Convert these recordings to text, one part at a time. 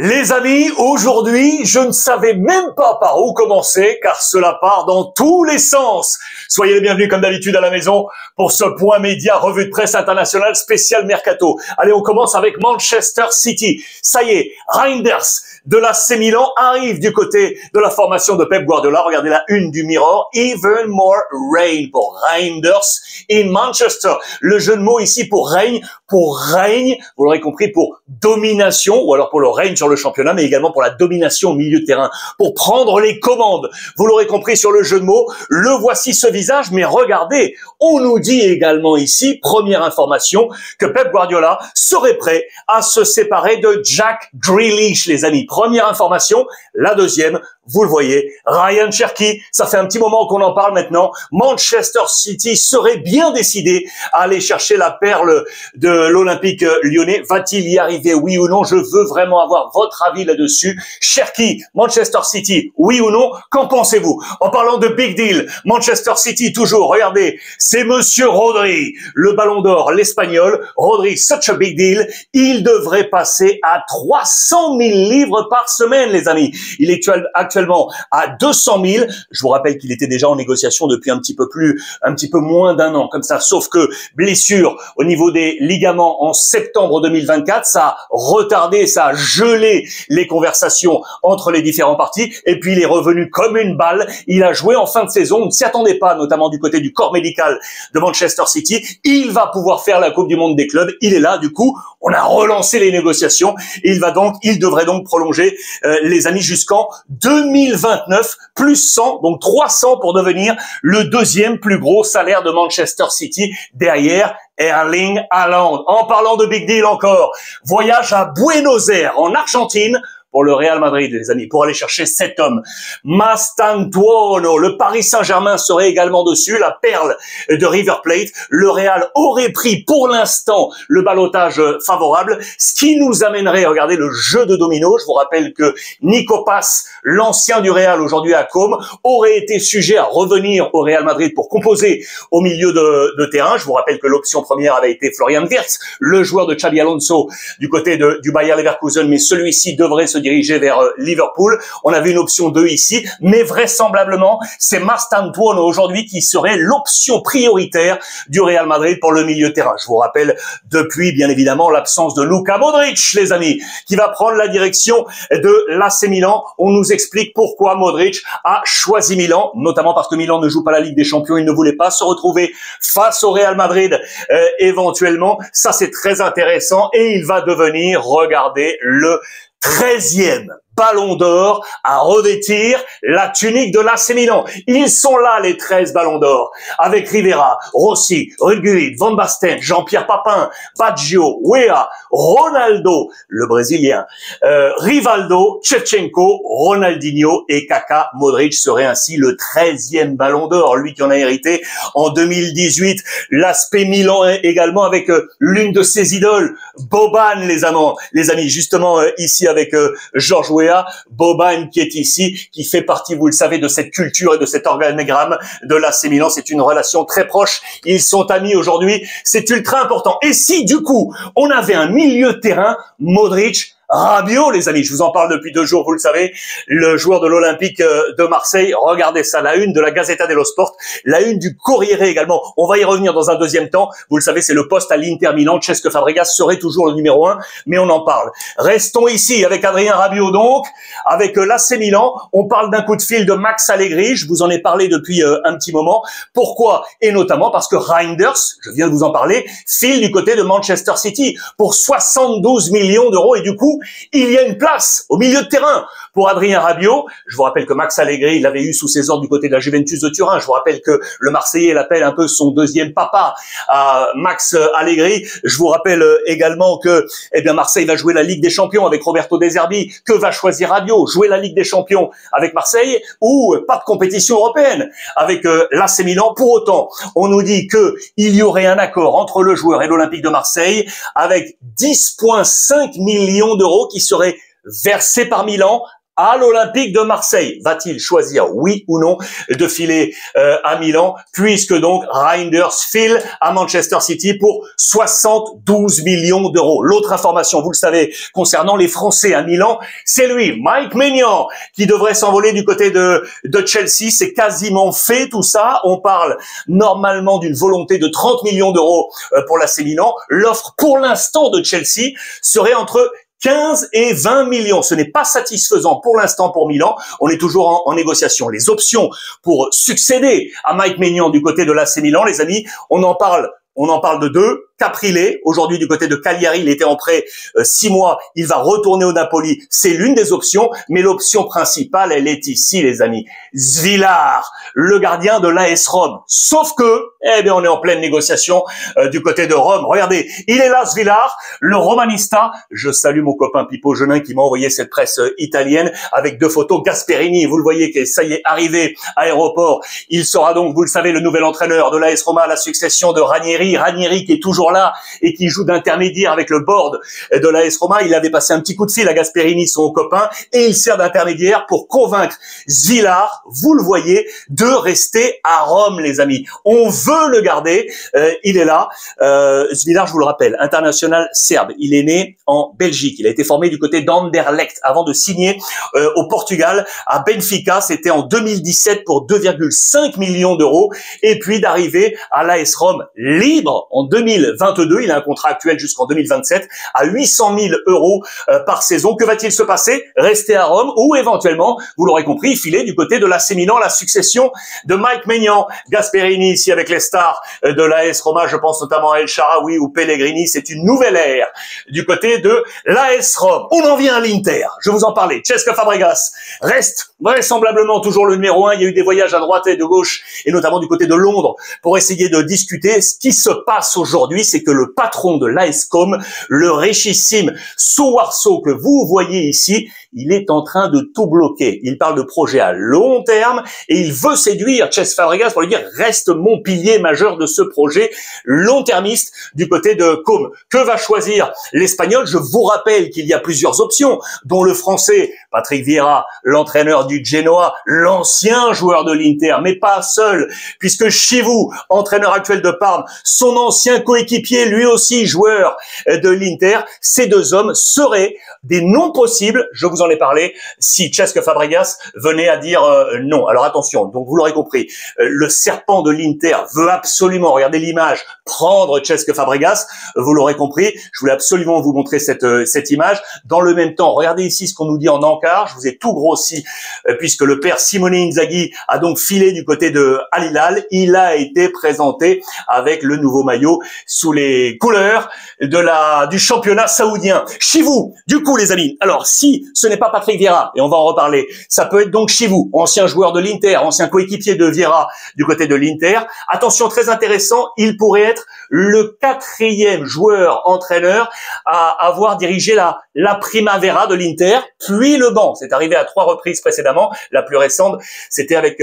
Les amis, aujourd'hui, je ne savais même pas par où commencer, car cela part dans tous les sens. Soyez les bienvenus, comme d'habitude, à la maison pour ce point média, revue de presse internationale spécial Mercato. Allez, on commence avec Manchester City. Ça y est, Reinders de l'AC Milan arrive du côté de la formation de Pep Guardiola. Regardez la une du Mirror. Even more rain pour Reinders in Manchester. Le jeu de mots ici pour règne, vous l'aurez compris, pour domination, ou alors pour le règne sur le championnat, mais également pour la domination au milieu de terrain, pour prendre les commandes. Vous l'aurez compris sur le jeu de mots, le voici ce visage, mais regardez, on nous dit également ici, première information, que Pep Guardiola serait prêt à se séparer de Jack Grealish, les amis. Première information. La deuxième, vous le voyez, Ryan Cherki, ça fait un petit moment qu'on en parle maintenant. Manchester City serait bien décidé à aller chercher la perle de l'Olympique lyonnais. Va-t-il y arriver, oui ou non? Je veux vraiment avoir votre avis là-dessus. Cherki, Manchester City, oui ou non? Qu'en pensez-vous? En parlant de big deal, Manchester City toujours, regardez, c'est monsieur Rodri, le ballon d'or, l'espagnol. Rodri, such a big deal. Il devrait passer à 300 000 livres par semaine, les amis. Il est actuellement à 200 000. Je vous rappelle qu'il était déjà en négociation depuis un petit peu moins d'un an, comme ça. Sauf que blessure au niveau des ligaments en septembre 2024, ça a retardé, ça a gelé les conversations entre les différents partis. Et puis il est revenu comme une balle. Il a joué en fin de saison. On ne s'y attendait pas, notamment du côté du corps médical de Manchester City. Il va pouvoir faire la Coupe du Monde des clubs. Il est là, du coup. On a relancé les négociations. Il devrait donc prolonger, les amis, jusqu'en 2029, plus 100, donc 300 pour devenir le deuxième plus gros salaire de Manchester City derrière Erling Haaland. En parlant de big deal encore, voyage à Buenos Aires en Argentine pour le Real Madrid, les amis, pour aller chercher cet homme. Mastantuono, le Paris Saint-Germain serait également dessus, la perle de River Plate. Le Real aurait pris pour l'instant le ballottage favorable, ce qui nous amènerait, regardez, le jeu de domino. Je vous rappelle que Nico Paz, l'ancien du Real, aujourd'hui à Côme, aurait été sujet à revenir au Real Madrid pour composer au milieu de terrain. Je vous rappelle que l'option première avait été Florian Wirtz, le joueur de Xabi Alonso du côté du Bayer Leverkusen, mais celui-ci devrait se diriger vers Liverpool. On avait une option 2 ici, mais vraisemblablement, c'est Mastantuono aujourd'hui qui serait l'option prioritaire du Real Madrid pour le milieu de terrain. Je vous rappelle, depuis, bien évidemment, l'absence de Luka Modric, les amis, qui va prendre la direction de l'AC Milan. On nous explique pourquoi Modric a choisi Milan, notamment parce que Milan ne joue pas la Ligue des Champions. Il ne voulait pas se retrouver face au Real Madrid, éventuellement. Ça, c'est très intéressant et il va devenir, regardez, le 13e ballon d'or à revêtir la tunique de l'AC Milan. Ils sont là, les 13 ballons d'or, avec Rivera, Rossi, Ruud, Van Basten, Jean-Pierre Papin, Baggio, Weah, Ronaldo, le Brésilien, Rivaldo, Shevchenko, Ronaldinho et Kaka. Modric serait ainsi le 13e ballon d'or, lui qui en a hérité en 2018. L'aspect Milan également avec l'une de ses idoles, Boban, les amis, justement ici avec Georges Weah. Boban qui est ici, qui fait partie, vous le savez, de cette culture et de cet organigramme de l'AC Milan. C'est une relation très proche. Ils sont amis aujourd'hui. C'est ultra important. Et si, du coup, on avait un milieu de terrain, Modric, Rabiot, les amis, je vous en parle depuis 2 jours, vous le savez, le joueur de l'Olympique de Marseille. Regardez ça, la une de la Gazzetta dello Sport, la une du Corriere également. On va y revenir dans un deuxième temps. Vous le savez, c'est le poste à l'Inter Milan. Cesc Fabregas serait toujours le numéro 1, mais on en parle. Restons ici avec Adrien Rabiot donc, avec l'AC Milan. On parle d'un coup de fil de Max Allegri. Je vous en ai parlé depuis un petit moment. Pourquoi? Et notamment parce que Reinders, je viens de vous en parler, file du côté de Manchester City pour 72 millions d'euros et du coup, il y a une place au milieu de terrain pour Adrien Rabiot. Je vous rappelle que Max Allegri, il l'avait eu sous ses ordres du côté de la Juventus de Turin. Je vous rappelle que le Marseillais l'appelle un peu son deuxième papa à Max Allegri. Je vous rappelle également que, Marseille va jouer la Ligue des Champions avec Roberto De Zerbi. Que va choisir Rabiot? Jouer la Ligue des Champions avec Marseille ou pas de compétition européenne avec l'AC Milan? Pour autant, on nous dit que il y aurait un accord entre le joueur et l'Olympique de Marseille avec 10,5 millions d'euros qui seraient versés par Milan à l'Olympique de Marseille. Va-t-il choisir, oui ou non, de filer à Milan, puisque donc Reinders file à Manchester City pour 72 millions d'euros. L'autre information, vous le savez, concernant les Français à Milan, c'est lui, Mike Maignan, qui devrait s'envoler du côté de Chelsea. C'est quasiment fait tout ça. On parle normalement d'une volonté de 30 millions d'euros pour l'AC Milan. L'offre pour l'instant de Chelsea serait entre 15 et 20 millions. Ce n'est pas satisfaisant pour l'instant pour Milan. On est toujours en négociation. Les options pour succéder à Mike Maignan du côté de l'AC Milan, les amis, on en parle de deux. Caprile, aujourd'hui du côté de Cagliari, il était en prêt 6 mois, il va retourner au Napoli, c'est l'une des options, mais l'option principale, elle est ici, les amis. Svilar, le gardien de l'AS Rome. Sauf que, eh bien, on est en pleine négociation du côté de Rome. Regardez, il est là, Svilar, le romanista. Je salue mon copain Pippo Genin qui m'a envoyé cette presse italienne avec 2 photos. Gasperini, vous le voyez, que ça y est, arrivé à l'aéroport. Il sera donc, vous le savez, le nouvel entraîneur de l'AS Roma à la succession de Ranieri. Ranieri qui est toujours là et qui joue d'intermédiaire avec le board de l'AS Roma. Il avait passé un petit coup de fil à Gasperini, son copain, et il sert d'intermédiaire pour convaincre Svilar, vous le voyez, de rester à Rome, les amis. On veut le garder, il est là. Svilar, je vous le rappelle, international serbe. Il est né en Belgique. Il a été formé du côté d'Anderlecht avant de signer au Portugal à Benfica. C'était en 2017 pour 2,5 millions d'euros et puis d'arriver à l'AS Rome libre en 2022. Il a un contrat actuel jusqu'en 2027 à 800 000 euros par saison. Que va-t-il se passer? Rester à Rome ou éventuellement, vous l'aurez compris, filer du côté de l'AC Milan, la succession de Mike Maignan. Gasperini ici avec les stars de l'AS Roma, je pense notamment à El Shaarawy ou Pellegrini. C'est une nouvelle ère du côté de l'AS Rome. On en vient à l'Inter. Je vous en parlais. Cesc Fabregas reste vraisemblablement toujours le numéro 1. Il y a eu des voyages à droite et de gauche, et notamment du côté de Londres, pour essayer de discuter. Ce qui se passe aujourd'hui, c'est que le patron de l'ASCOM, le richissime Suarso que vous voyez ici, il est en train de tout bloquer. Il parle de projets à long terme et il veut séduire Cesc Fabregas pour lui dire « Reste mon pilier majeur de ce projet long-termiste du côté de Com ». Que va choisir l'Espagnol? Je vous rappelle qu'il y a plusieurs options, dont le Français Patrick Vieira, l'entraîneur du Genoa, l'ancien joueur de l'Inter, mais pas seul, puisque Chivu, entraîneur actuel de Parme, son ancien coéquipier, lui aussi joueur de l'Inter, ces 2 hommes seraient des noms possibles, je vous en ai parlé, si Cesc Fabregas venait à dire non. Alors attention, donc vous l'aurez compris, le serpent de l'Inter veut absolument, regardez l'image, prendre Cesc Fabregas, vous l'aurez compris, je voulais absolument vous montrer cette image. Dans le même temps, regardez ici ce qu'on nous dit en encart, je vous ai tout grossi, puisque le père Simone Inzaghi a donc filé du côté de Al Hilal. Il a été présenté avec le nouveau maillot sous les couleurs du championnat saoudien. Chivu, du coup les amis, alors si ce n'est pas Patrick Vieira, et on va en reparler, ça peut être donc Chivu, ancien joueur de l'Inter, ancien coéquipier de Vieira du côté de l'Inter. Attention, très intéressant, il pourrait être le 4e joueur entraîneur à avoir dirigé la Primavera de l'Inter, puis le banc. C'est arrivé à 3 reprises précédemment. La plus récente, c'était avec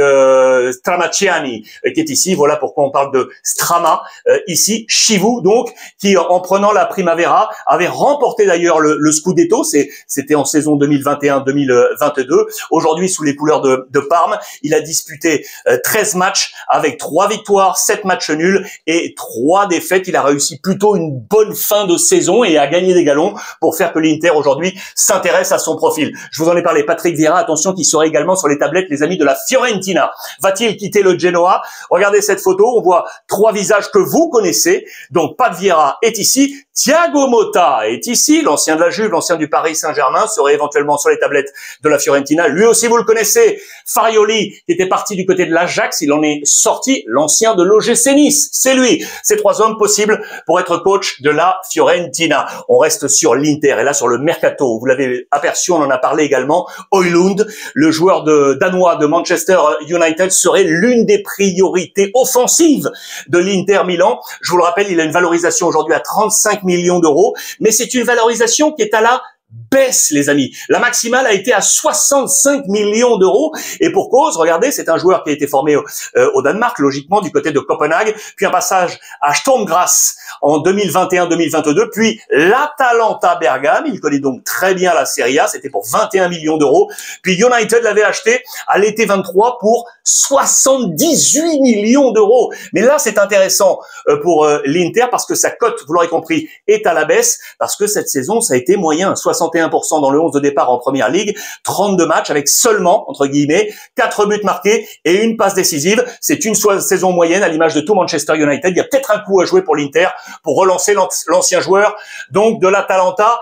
Stramacciani, qui est ici. Voilà pourquoi on parle de Strama. Ici, Chivu, donc, qui en prenant la Primavera, avait remporté d'ailleurs le Scudetto. C'était en saison 2021-2022. Aujourd'hui, sous les couleurs de Parme, il a disputé 13 matchs avec 3 victoires, 7 matchs nuls et 3 défaites. Il a réussi plutôt une bonne fin de saison et a gagné des galons pour faire que l'Inter aujourd'hui s'intéresse à son profil. Je vous en ai parlé. Patrick Vieira, attention, qui sera également sur les tablettes, les amis de la Fiorentina. Va-t-il quitter le Genoa? Regardez cette photo. On voit 3 visages que vous connaissez. Donc, Pat Vieira est ici. Thiago Motta est ici. L'ancien de la Juve, l'ancien du Paris Saint-Germain serait éventuellement sur les tablettes de la Fiorentina. Lui aussi, vous le connaissez. Farioli, qui était parti du côté de l'Ajax. Il en est sorti. L'ancien de l'OGC Nice. C'est lui. Ces 3 hommes possibles pour être coach de la Fiorentina. On reste sur l'Inter et là sur le mercato. Vous l'avez aperçu, on en a parlé également. Højlund, le joueur danois de Manchester United, serait l'une des priorités offensives de l'Inter Milan. Je vous le rappelle, il a une valorisation aujourd'hui à 35 millions d'euros, mais c'est une valorisation qui est à la baisse, les amis. La maximale a été à 65 millions d'euros et pour cause, regardez, c'est un joueur qui a été formé au Danemark, logiquement du côté de Copenhague, puis un passage à Sturm Graz en 2021-2022, puis l'Atalanta Bergame, il connaît donc très bien la Serie A, c'était pour 21 millions d'euros, puis United l'avait acheté à l'été 23 pour 78 millions d'euros. Mais là, c'est intéressant pour l'Inter parce que sa cote, vous l'aurez compris, est à la baisse parce que cette saison, ça a été moyen, 61% dans le 11 de départ en première ligue, 32 matchs avec seulement, entre guillemets, 4 buts marqués et une passe décisive. C'est une saison moyenne à l'image de tout Manchester United. Il y a peut-être un coup à jouer pour l'Inter pour relancer l'ancien joueur donc de l'Atalanta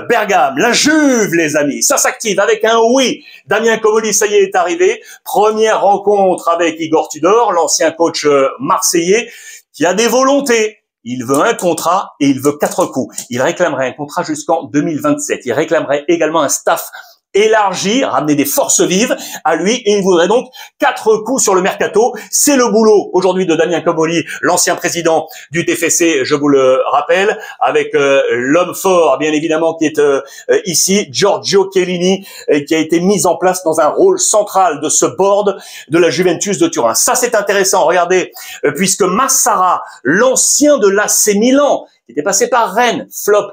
Bergame. La Juve, les amis, ça s'active avec un oui. Damien Comolli, ça y est arrivé. Première rencontre avec Igor Tudor, l'ancien coach marseillais, qui a des volontés. Il veut un contrat et il veut 4 coups. Il réclamerait un contrat jusqu'en 2027. Il réclamerait également un staff élargi, ramener des forces vives à lui et il voudrait donc 4 coups sur le mercato. C'est le boulot aujourd'hui de Damien Comolli, l'ancien président du TFC, je vous le rappelle, avec l'homme fort bien évidemment qui est ici, Giorgio Chiellini, qui a été mis en place dans un rôle central de ce board de la Juventus de Turin. Ça c'est intéressant, regardez, puisque Massara, l'ancien de l'AC Milan, qui était passé par Rennes, flop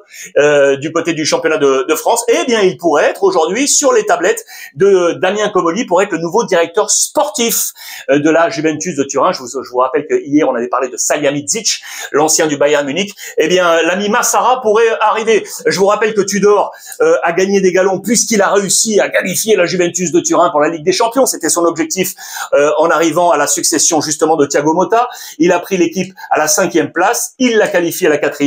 du côté du championnat de France, eh bien il pourrait être aujourd'hui sur les tablettes de Damien Comolli pour être le nouveau directeur sportif de la Juventus de Turin. Je vous rappelle que hier on avait parlé de Salihamidzic, l'ancien du Bayern Munich. Eh bien l'ami Massara pourrait arriver. Je vous rappelle que Tudor a gagné des galons puisqu'il a réussi à qualifier la Juventus de Turin pour la Ligue des Champions. C'était son objectif en arrivant à la succession justement de Thiago Motta. Il a pris l'équipe à la 5e place, il l'a qualifié à la 4e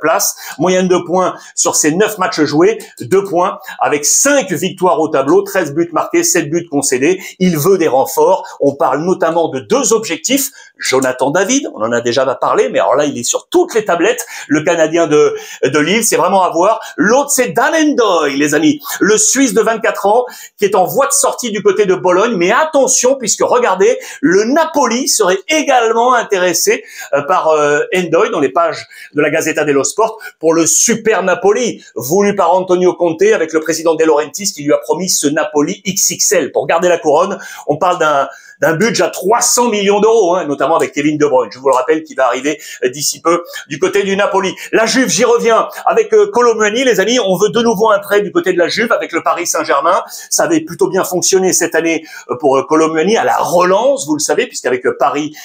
place, moyenne de points sur ses 9 matchs joués, 2 points, avec 5 victoires au tableau, 13 buts marqués, 7 buts concédés. Il veut des renforts. On parle notamment de 2 objectifs. Jonathan David, on en a déjà parlé, mais alors là, il est sur toutes les tablettes. Le Canadien de Lille, c'est vraiment à voir. L'autre, c'est Dan Endoy, les amis. Le Suisse de 24 ans, qui est en voie de sortie du côté de Bologne. Mais attention, puisque regardez, le Napoli serait également intéressé par Endoy dans les pages de la Gazzetta dello Sport pour le super Napoli, voulu par Antonio Conte avec le président De Laurentiis qui lui a promis ce Napoli XXL. Pour garder la couronne, on parle d'un budget à 300 millions d'euros, hein, notamment avec Kevin De Bruyne. Je vous le rappelle, qui va arriver d'ici peu du côté du Napoli. La Juve, j'y reviens avec Kolo Muani, les amis. On veut de nouveau un prêt du côté de la Juve avec le Paris Saint-Germain. Ça avait plutôt bien fonctionné cette année pour Kolo Muani à la relance, vous le savez, puisqu'avec Paris,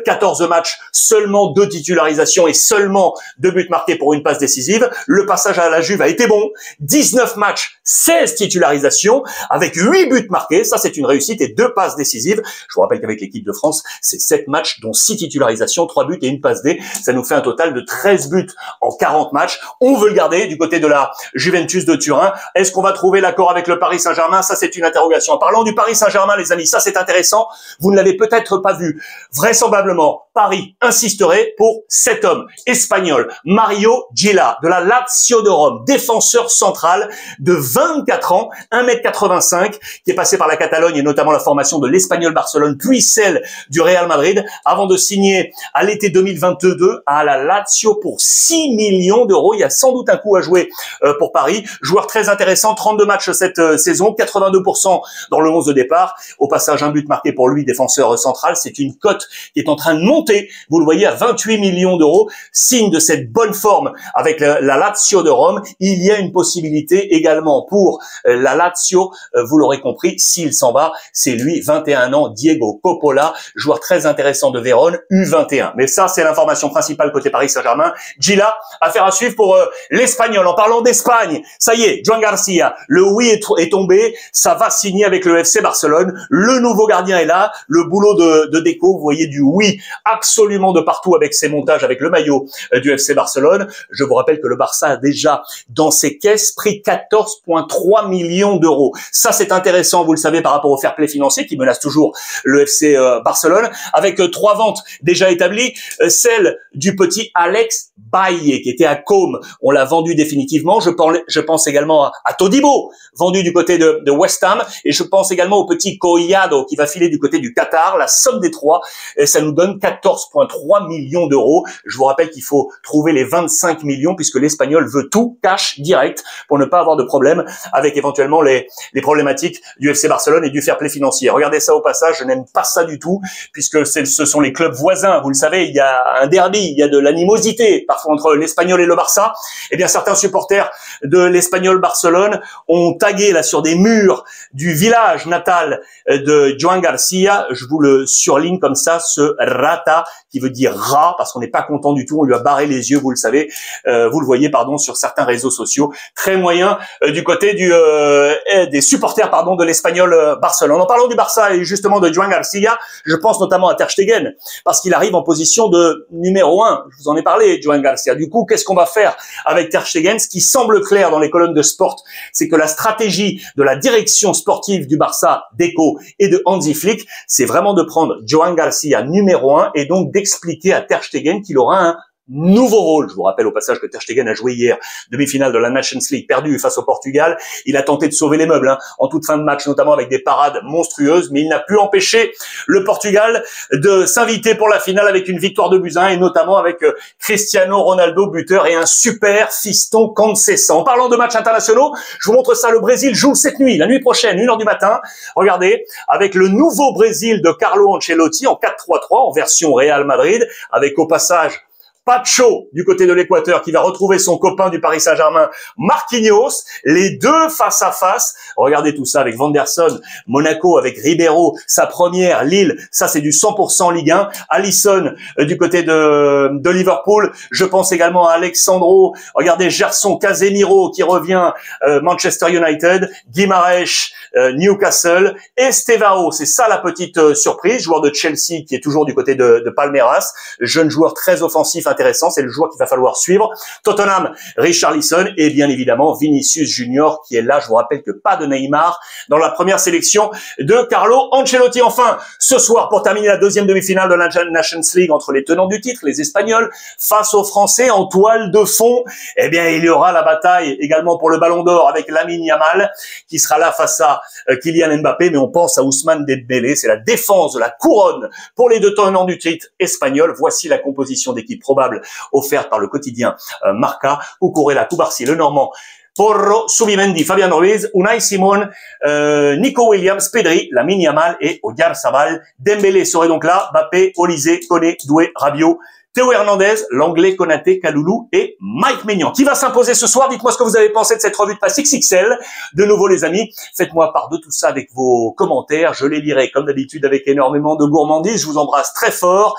14 matchs, seulement 2 titularisations et seulement 2 buts marqués pour une passe décisive. Le passage à la Juve a été bon. 19 matchs, 16 titularisations avec 8 buts marqués. Ça, c'est une réussite et 2 passes décisives. Je vous rappelle qu'avec l'équipe de France, c'est 7 matchs, dont 6 titularisations, 3 buts et une passe D. Ça nous fait un total de 13 buts en 40 matchs. On veut le garder du côté de la Juventus de Turin. Est-ce qu'on va trouver l'accord avec le Paris Saint-Germain? Ça, c'est une interrogation. En parlant du Paris Saint-Germain, les amis, ça, c'est intéressant. Vous ne l'avez peut-être pas vu. Vraisemblablement, Paris insisterait pour cet homme espagnol, Mario Gila, de la Lazio de Rome, défenseur central de 24 ans, 1m85, qui est passé par la Catalogne et notamment la formation de l'Espagnol Barcelone, puis celle du Real Madrid, avant de signer à l'été 2022 à la Lazio pour 6 millions d'euros. Il y a sans doute un coup à jouer pour Paris. Joueur très intéressant, 32 matchs cette saison, 82% dans le 11 de départ. Au passage, un but marqué pour lui, défenseur central. C'est une cote qui est en train de monter. Vous le voyez à 28 millions d'euros. Signe de cette bonne forme avec la Lazio de Rome. Il y a une possibilité également pour la Lazio, vous l'aurez compris, s'il s'en va, c'est lui, 21 ans, Diego Coppola, joueur très intéressant de Vérone, U21. Mais ça, c'est l'information principale côté Paris Saint-Germain. Gila, affaire à suivre pour l'Espagnol. En parlant d'Espagne, ça y est, Joan Garcia, le oui est tombé, ça va signer avec le FC Barcelone. Le nouveau gardien est là, le boulot de déco, vous voyez du oui absolument de partout avec ses montages, avec le maillot du FC Barcelone. Je vous rappelle que le Barça a déjà dans ses caisses pris 14,3 millions d'euros. Ça, c'est intéressant, vous le savez, par rapport au fair play financier qui menace toujours le FC Barcelone, avec 3 ventes déjà établies, celle du petit Alex Bailly qui était à Côme, on l'a vendu définitivement. Je pense également à Todibo, vendu du côté de West Ham, et je pense également au petit Collado qui va filer du côté du Qatar. La somme des 3, ça nous donne 14,3 millions d'euros. Je vous rappelle qu'il faut trouver les 25 millions puisque l'Espagnol veut tout cash direct pour ne pas avoir de problème avec éventuellement les problématiques du FC Barcelone et du fair play financier. Regardez ça au passage, je n'aime pas ça du tout puisque ce sont les clubs voisins. Vous le savez, il y a un derby, il y a de l'animosité parfois entre l'Espagnol et le Barça. Eh bien, certains supporters de l'Espagnol Barcelone ont tagué là sur des murs du village natal de Joan Garcia, je vous le surligne comme ça, ce rata qui veut dire rat parce qu'on n'est pas content du tout, on lui a barré les yeux, vous le savez, vous le voyez pardon sur certains réseaux sociaux, très moyen du côté des supporters pardon de l'Espagnol Barcelone. En parlant du Barça et justement de Joan Garcia, je pense notamment à Ter Stegen parce qu'il arrive en position de numéro 1. Je vous en ai parlé, Joan Garcia. Du coup, qu'est-ce qu'on va faire avec Ter Stegen? Ce qui semble clair dans les colonnes de Sport, c'est que la stratégie de la direction sportive du Barça, Deco et de Hansi Flick, c'est vraiment de prendre Joan Garcia numéro 1 et donc d'expliquer à Ter Stegen qu'il aura un nouveau rôle. Je vous rappelle au passage que Ter Stegen a joué hier demi-finale de la Nations League, perdu face au Portugal. Il a tenté de sauver les meubles en toute fin de match, notamment avec des parades monstrueuses, mais il n'a pu empêcher le Portugal de s'inviter pour la finale avec une victoire de buts 1 et notamment avec Cristiano Ronaldo buteur et un super fiston Conceição. En parlant de matchs internationaux, je vous montre ça. Le Brésil joue cette nuit, la nuit prochaine, 1h du matin. Regardez, avec le nouveau Brésil de Carlo Ancelotti en 4-3-3 en version Real Madrid, avec au passage Pacho du côté de l'Équateur qui va retrouver son copain du Paris Saint-Germain, Marquinhos, les deux face à face. Regardez tout ça avec Vanderson, Monaco avec Ribeiro, sa première, Lille, ça c'est du 100% Ligue 1. Alisson du côté de Liverpool, je pense également à Alexandro. Regardez Gerson, Casemiro qui revient Manchester United, Guimarães Newcastle, Estevao, c'est ça la petite surprise, joueur de Chelsea qui est toujours du côté de Palmeiras, jeune joueur très offensif intéressant, c'est le joueur qu'il va falloir suivre. Tottenham, Richarlison et bien évidemment Vinicius Junior qui est là. Je vous rappelle que pas de Neymar dans la première sélection de Carlo Ancelotti. Enfin, ce soir, pour terminer la deuxième demi-finale de la Nations League entre les tenants du titre, les Espagnols, face aux Français en toile de fond, eh bien, il y aura la bataille également pour le Ballon d'Or avec Lamine Yamal qui sera là face à Kylian Mbappé, mais on pense à Ousmane Dembélé. C'est la défense de la couronne pour les deux tenants du titre espagnols. Voici la composition d'équipe probable offerte par le quotidien Marca: Cucurella, Cubarsí, Lenormand, Porro, Subimendi, Fabian Ruiz, Unai Simon, Nico Williams, Pedri, Lamine Yamal et Oyarzabal. Dembélé serait donc là, Mbappé, Olise, Koné, Doué, Rabiot, Théo Hernandez, l'anglais Konaté, Kaloulou et Mike Maignan. Qui va s'imposer ce soir? Dites-moi ce que vous avez pensé de cette revue de presse XXL. De nouveau les amis, faites-moi part de tout ça avec vos commentaires. Je les lirai comme d'habitude avec énormément de gourmandise. Je vous embrasse très fort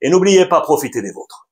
et n'oubliez pas, profitez des vôtres.